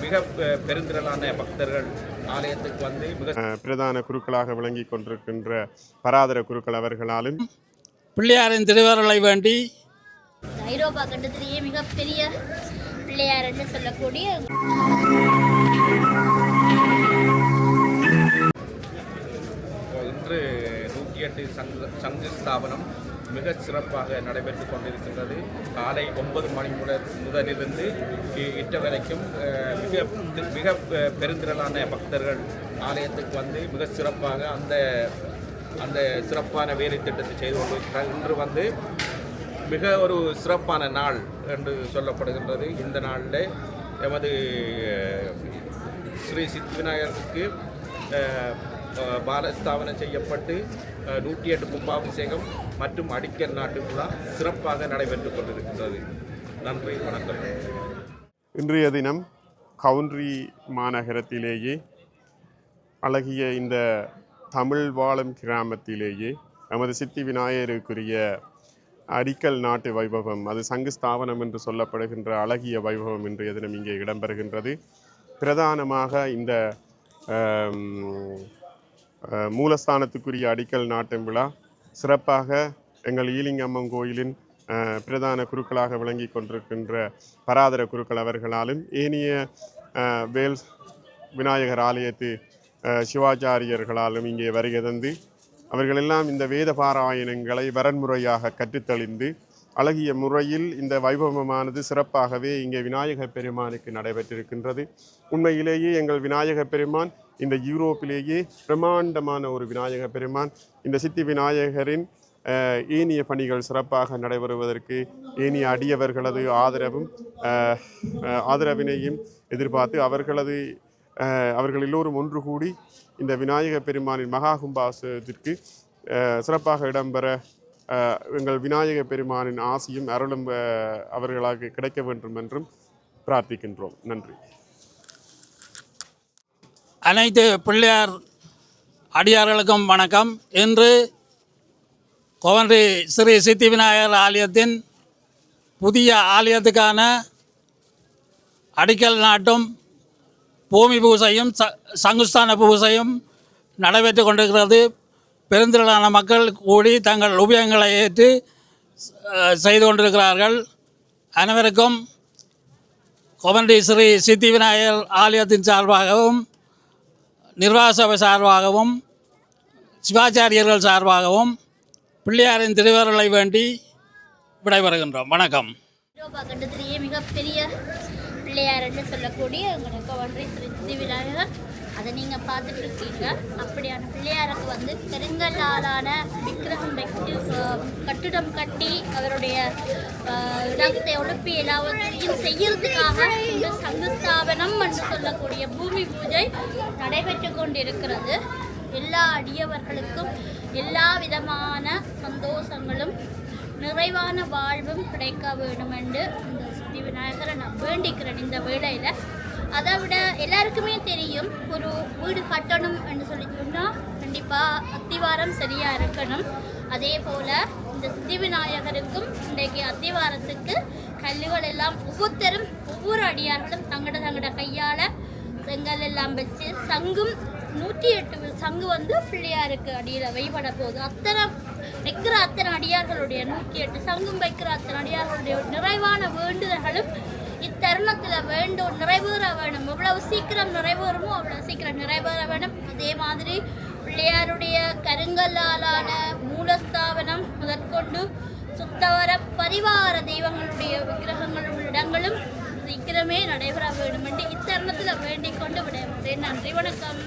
மிக பெருந்திரளான பக்தர்கள் ஆலயத்துக்கு வந்து பிரதான குருக்களாக விளங்கி கொண்டிருக்கின்ற பராதர குருக்கள் அவர்களாலும் பிள்ளையாரின் திருவருளை வேண்டி ஐரோப்பா கண்டத்திலேயே மிகப்பெரிய பிள்ளையார் என்று சொல்லக்கூடிய இன்று 108 சங்கு ஸ்தாபனம் மிக சிறப்பாக நடைபெற்று கொண்டிருக்கின்றது. காலை 9 மணி முதலிருந்து இட்ட வரைக்கும் மிக பெருந்திரளான பக்தர்கள் ஆலயத்துக்கு வந்து மிக சிறப்பாக அந்த சிறப்பான வேலை திட்டத்தை செய்து கொண்டிருக்கிறார். இன்று வந்து மிக ஒரு சிறப்பான நாள் என்று சொல்லப்படுகின்றது. இந்த நாளில் எமது ஸ்ரீ சித்தி விநாயகருக்கு பாலஸ்தாபனம் செய்யப்பட்டு 108 கும்பாபிஷேகம் மற்றும் அடிக்கல் நாட்டு விழா சிறப்பாக நடைபெற்று கொண்டிருக்கின்றது. நன்றி, வணக்கம். இன்றைய தினம் கவுன்றி மாநகரத்திலேயே அழகிய இந்த தமிழ் வாழும் கிராமத்திலேயே நமது சித்தி விநாயகருக்குரிய அடிக்கல் நாட்டு வைபவம், அது சங்கு ஸ்தாபனம் என்று சொல்லப்படுகின்ற அழகிய வைபவம் இன்றைய தினம் இங்கே இடம்பெறுகின்றது. பிரதானமாக இந்த மூலஸ்தானத்துக்குரிய அடிக்கல் நாட்டும் விழா சிறப்பாக எங்கள் ஈலிங்கம்மன் கோயிலின் பிரதான குருக்களாக விளங்கி கொண்டிருக்கின்ற பராதர குருக்கள் அவர்களாலும் ஏனைய வேல் விநாயகர் ஆலயத்து சிவாச்சாரியர்களாலும் இங்கே வருகை தந்து அவர்களெல்லாம் இந்த வேத பாராயணங்களை வரன்முறையாக கற்றுத்தெளிந்து அழகிய முறையில் இந்த வைபவமானது சிறப்பாகவே இங்கே விநாயகர் பெருமானுக்கு நடைபெற்றிருக்கின்றது. உண்மையிலேயே எங்கள் விநாயகர் பெருமான் இந்த யூரோப்பிலேயே பிரம்மாண்டமான ஒரு விநாயகர் பெருமான். இந்த சித்தி விநாயகரின் ஏனிய பணிகள் சிறப்பாக நடைபெறுவதற்கு ஏனிய அடியவர்களது ஆதரவினையும் எதிர்பார்த்து அவர்கள் எல்லோரும் ஒன்று கூடி இந்த விநாயகர் பெருமானின் மகா கும்பாசத்திற்கு சிறப்பாக இடம்பெற எங்கள் விநாயகர் பெருமானின் ஆசியும் அருளும் அவர்களாக கிடைக்க வேண்டும் என்றும் பிரார்த்திக்கின்றோம். நன்றி. அனைத்து பிள்ளையார் அடியார்களுக்கும் வணக்கம். இன்று கோவன்றி ஸ்ரீ சித்தி விநாயகர் ஆலயத்தின் புதிய ஆலயத்துக்கான அடிக்கல் நாட்டும் பூமி பூசையும் சங்குஸ்தான பூசையும் நடைபெற்று கொண்டிருக்கிறது. பெருந்திரளான மக்கள் கூடி தங்கள் உபயோகங்களை ஏற்று செய்து கொண்டிருக்கிறார்கள். அனைவருக்கும் கோவன்றி ஸ்ரீ சித்தி விநாயகர் ஆலயத்தின் சார்பாகவும் நிர்வாக சபை சார்பாகவும் சிவாச்சாரியர்கள் சார்பாகவும் பிள்ளையாரின் திருவருளை வேண்டி விடைபெறுகின்றோம். வணக்கம். ஐரோப்பா கண்டத்திலேயே மிகப்பெரிய பிள்ளையார் என்று சொல்லக்கூடிய எங்களோட கோவன்றி ஸ்ரீ சித்தி விநாயகர், அதை நீங்கள் பார்த்துட்டு இருக்கீங்க. அப்படியான பிள்ளையாருக்கு வந்து பெருங்கல்லாலான விக்கிரகம் வைத்து கட்டிடம் கட்டி அவருடைய இடத்தை ஒழுப்பி எல்லாவற்றையும் செய்யறதுக்காக இந்த சங்குஸ்தாபனம் என்று சொல்லக்கூடிய பூமி பூஜை நடைபெற்று கொண்டிருக்கிறது. எல்லா அடியவர்களுக்கும் எல்லா விதமான சந்தோஷங்களும் நிறைவான வாழ்வும் கிடைக்க வேண்டும் என்று இந்த சித்தி விநாயகரை நான் வேண்டிக்கிறேன். இந்த வேளையில் அதை விட எல்லாருக்குமே தெரியும், ஒரு வீடு கட்டணும் என்று சொல்லி சொன்னால் கண்டிப்பாக அத்திவாரம் சரியாக இருக்கணும். அதே போல் இந்த சித்தி விநாயகருக்கும் இன்றைக்கு அத்திவாரத்துக்கு கல்லுகள் எல்லாம் ஒவ்வொரு அடியார்களும் தங்கட கையால் செங்கல் எல்லாம் வச்சு சங்கும் 108 சங்கு வந்து பிள்ளையாருக்கு அடியில் வைபட போகுது. அத்தனை அடியார்களுடைய 108 சங்கும் வைக்கிற அத்தனை அடியார்களுடைய நிறைவான வேண்டுதல்களும் இத்தருணத்தில் நிறைவேற வேணும். எவ்வளவு சீக்கிரம் நிறைவேறுமோ அவ்வளோ சீக்கிரம் நிறைவேற வேணும். அதே மாதிரி பிள்ளையாருடைய கருங்கல்லாலான மூலஸ்தாபனம் முதற்கொண்டு சுத்தவர பரிவார தெய்வங்களுடைய விக்கிரகங்களும் இடங்களும் சீக்கிரமே நடைபெற வேண்டும் என்று இத்தருணத்தில் வேண்டிக் கொண்டு விடைபெறுகிறேன். நன்றி, வணக்கம்.